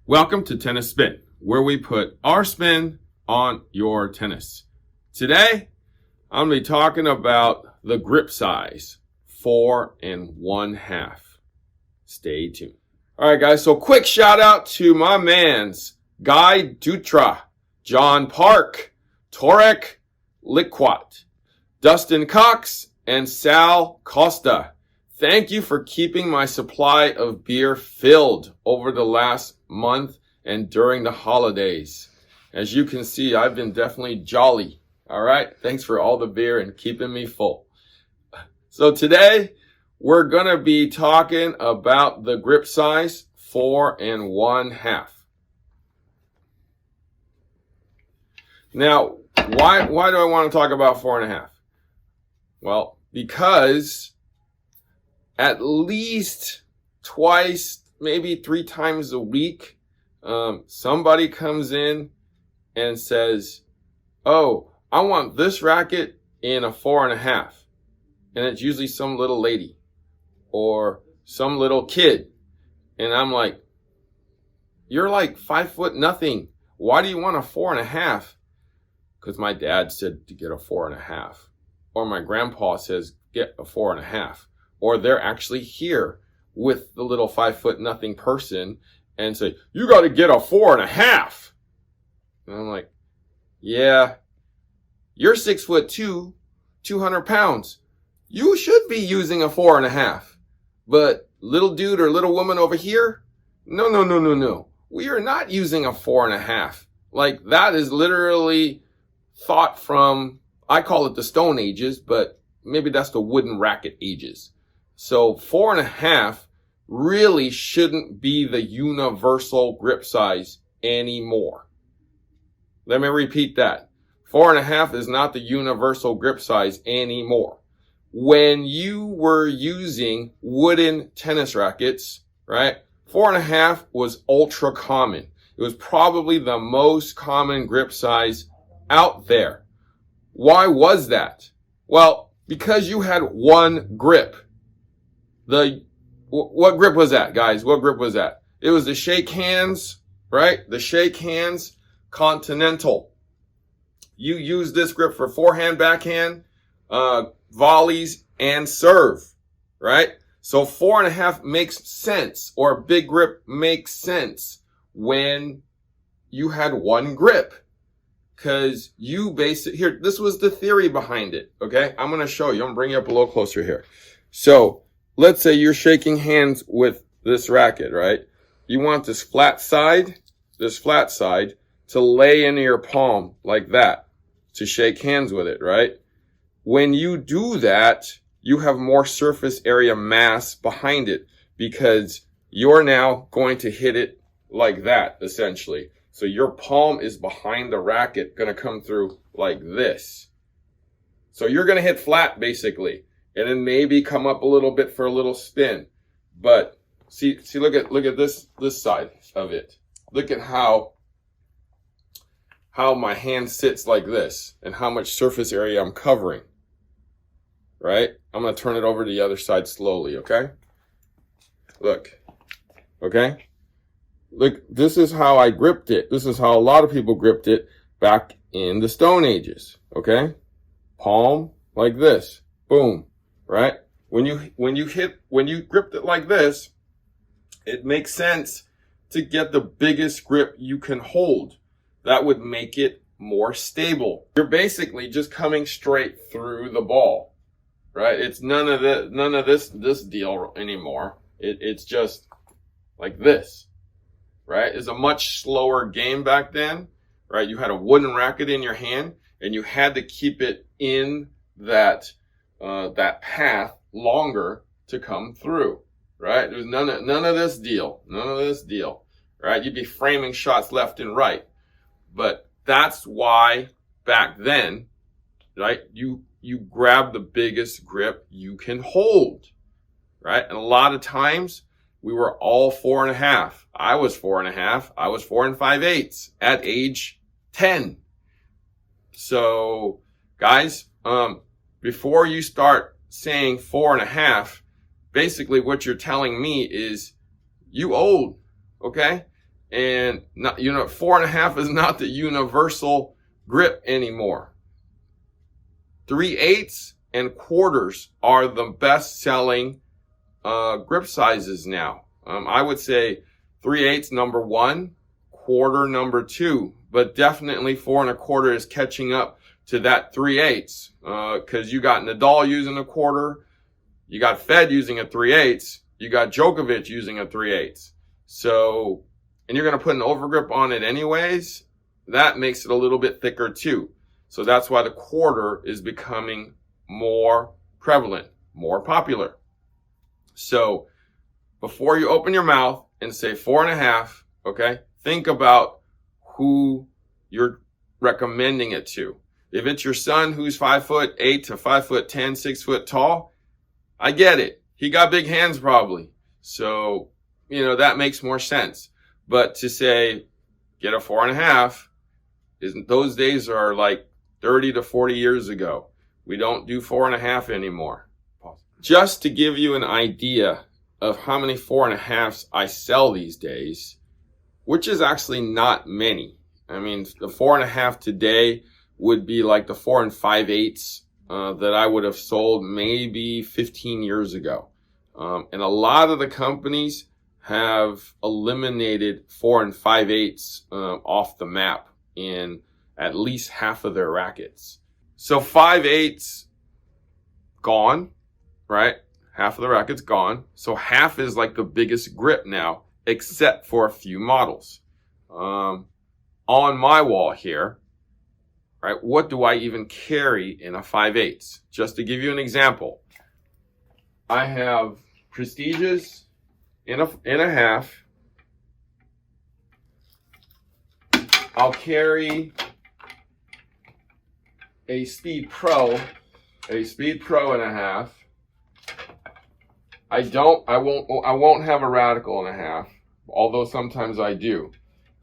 Welcome to Tennis Spin, where we put our spin on your tennis. Today, I'm going to be talking about the grip size, 4 1/2. Stay tuned. All right, guys, so quick shout out to my mans, Guy Dutra, John Park, Torek Liquat, Dustin Cox, and Sal Costa. Thank you for keeping my supply of beer filled over the last month and during the holidays. As you can see, I've been definitely jolly. All right. Thanks for all the beer and keeping me full. So today we're going to be talking about the grip size, 4 1/2. Now, why do I want to talk about 4 1/2? Well, because at least twice, maybe 3 times a week, somebody comes in and says, oh, I want this racket in a 4 1/2. And it's usually some little lady or some little kid. And I'm like, you're like 5 foot nothing. Why do you want a 4 1/2? Because my dad said to get a 4 1/2. Or my grandpa says, get a 4 1/2. Or they're actually here with the little 5 foot nothing person and say, you got to get a 4 1/2. And I'm like, yeah, you're 6'2", 200 pounds. You should be using a 4 1/2. But little dude or little woman over here, no. We are not using a 4 1/2. Like that is literally thought from, I call it the Stone Ages, but maybe that's the wooden racket ages. So 4 1/2 really shouldn't be the universal grip size anymore. Let me repeat that. 4 1/2 is not the universal grip size anymore. When you were using wooden tennis rackets, right, 4 1/2 was ultra common. It was probably the most common grip size out there. Why was that? Well, because you had one grip. What grip was that, guys? What grip was that? It was the shake hands, right? The shake hands continental. You use this grip for forehand, backhand, volleys, and serve, right? So 4 1/2 makes sense, or a big grip makes sense when you had one grip. Because you here, this was the theory behind it, okay? I'm going to show you. I'm going to bring you up a little closer here. So let's say you're shaking hands with this racket, right? You want this flat side to lay into your palm like that to shake hands with it, right? When you do that, you have more surface area mass behind it because you're now going to hit it like that, essentially. So your palm is behind the racket, going to come through like this. So you're going to hit flat, basically. And then maybe come up a little bit for a little spin. But see, look at this side of it. Look at how my hand sits like this and how much surface area I'm covering. Right? I'm going to turn it over to the other side slowly, okay? Look. Okay? Look, this is how I gripped it. This is how a lot of people gripped it back in the Stone Ages, okay? Palm like this. Boom. Right? When you gripped it like this, it makes sense to get the biggest grip you can hold. That would make it more stable. You're basically just coming straight through the ball, right? It's none of this deal anymore. It's just like this, right? It's a much slower game back then, right? You had a wooden racket in your hand and you had to keep it in that path longer to come through, right? There's none of this deal, right? You'd be framing shots left and right, but that's why back then, right? You grab the biggest grip you can hold, right? And a lot of times we were all 4 1/2. I was 4 1/2. I was 4 5/8 at age 10. So guys, before you start saying 4.5, basically what you're telling me is you old, okay? And not, 4.5 is not the universal grip anymore. 3/8 and quarters are the best selling grip sizes now. I would say 3/8 number 1, quarter number 2, but definitely 4.25 is catching up to that 3/8 because you got Nadal using a quarter, you got Fed using a 3/8, you got Djokovic using a 3/8. So, and you're going to put an overgrip on it anyways. That makes it a little bit thicker too. So that's why the quarter is becoming more prevalent, more popular. So before you open your mouth and say 4.5, okay, think about who you're recommending it to. If it's your son who's 5'8" to 5'10", 6 foot tall, I get it. He got big hands probably. So, that makes more sense. But to say, get a 4.5, those days are like 30 to 40 years ago. We don't do 4.5 anymore. Just to give you an idea of how many 4.5s I sell these days, which is actually not many. I mean, the 4.5 today would be like the 4 5/8 that I would have sold maybe 15 years ago. And a lot of the companies have eliminated 4 5/8 off the map in at least half of their rackets. So 5/8 gone, right? Half of the racket's gone. So half is like the biggest grip now, except for a few models. On my wall here, right? What do I even carry in a 5/8? Just to give you an example, I have Prestiges in a half. I'll carry a Speed Pro in a half. I won't have a Radical in a half, although sometimes I do.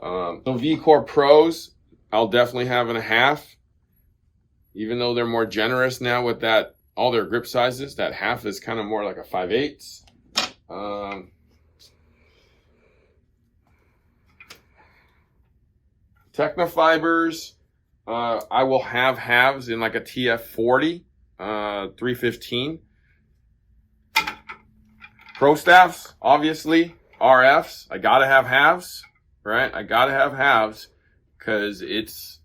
So V-Core Pros, I'll definitely have in a half, even though they're more generous now with that, all their grip sizes. That half is kind of more like a 5/8. Technofibers, I will have halves in like a TF40, 315. Pro Staffs, obviously, RFs, I gotta have halves, right? I gotta have halves because it's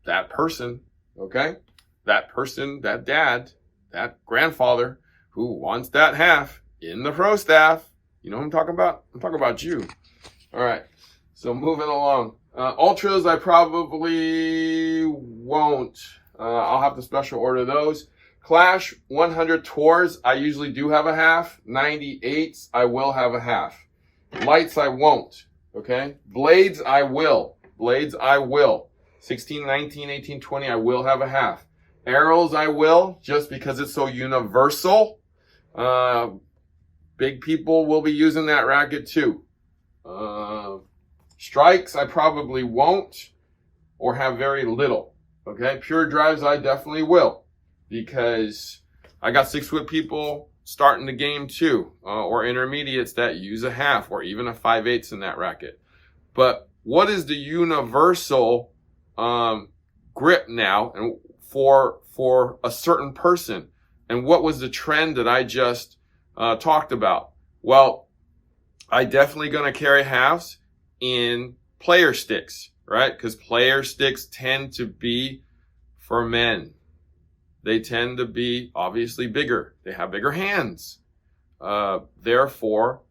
that person, okay? That person, that dad, that grandfather who wants that half in the Pro Staff. You know what I'm talking about? I'm talking about you. All right, so moving along. Ultras, I probably won't. I'll have to special order those. Clash 100 Tours, I usually do have a half. 98s, I will have a half. Lights, I won't. Okay? Blades, I will. 16, 19, 18, 20, I will have a half. Arrows, I will, just because it's so universal. Big people will be using that racket too. Strikes, I probably won't, or have very little. Okay? Pure drives, I definitely will, because I got 6 foot people starting the game too, or intermediates that use a half or even a 5/8 in that racket. But what is the universal grip now, and for a certain person? And what was the trend that I just talked about? Well, I definitely going to carry halves in player sticks, right? Because player sticks tend to be for men. They tend to be obviously bigger. They have bigger hands. Therefore,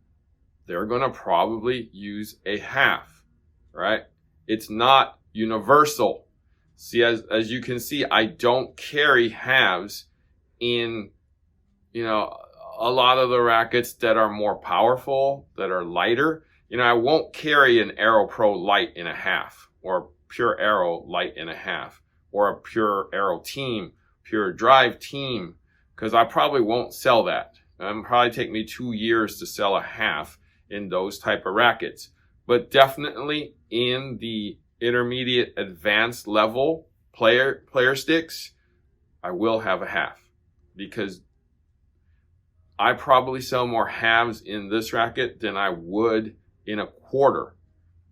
they're going to probably use a half, right? It's not universal. See, as you can see, I don't carry halves in, a lot of the rackets that are more powerful, that are lighter. I won't carry an Aero Pro Light in a half, or a Pure Aero Light in a half, or a Pure Aero Team, Pure Drive Team, because I probably won't sell that. It'll probably take me 2 years to sell a half in those type of rackets. But definitely in the intermediate advanced level player sticks, I will have a half, because I probably sell more halves in this racket than I would in a quarter,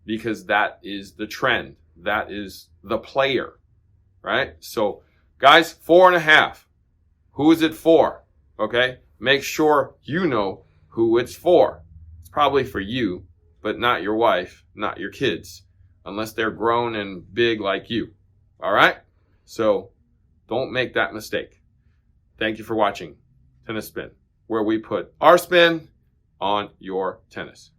because that is the trend. That is the player, right? So guys, 4.5. Who is it for? Okay. Make sure you know who it's for. It's probably for you, but not your wife, not your kids, unless they're grown and big like you. All right. So don't make that mistake. Thank you for watching Tennis Spin, where we put our spin on your tennis.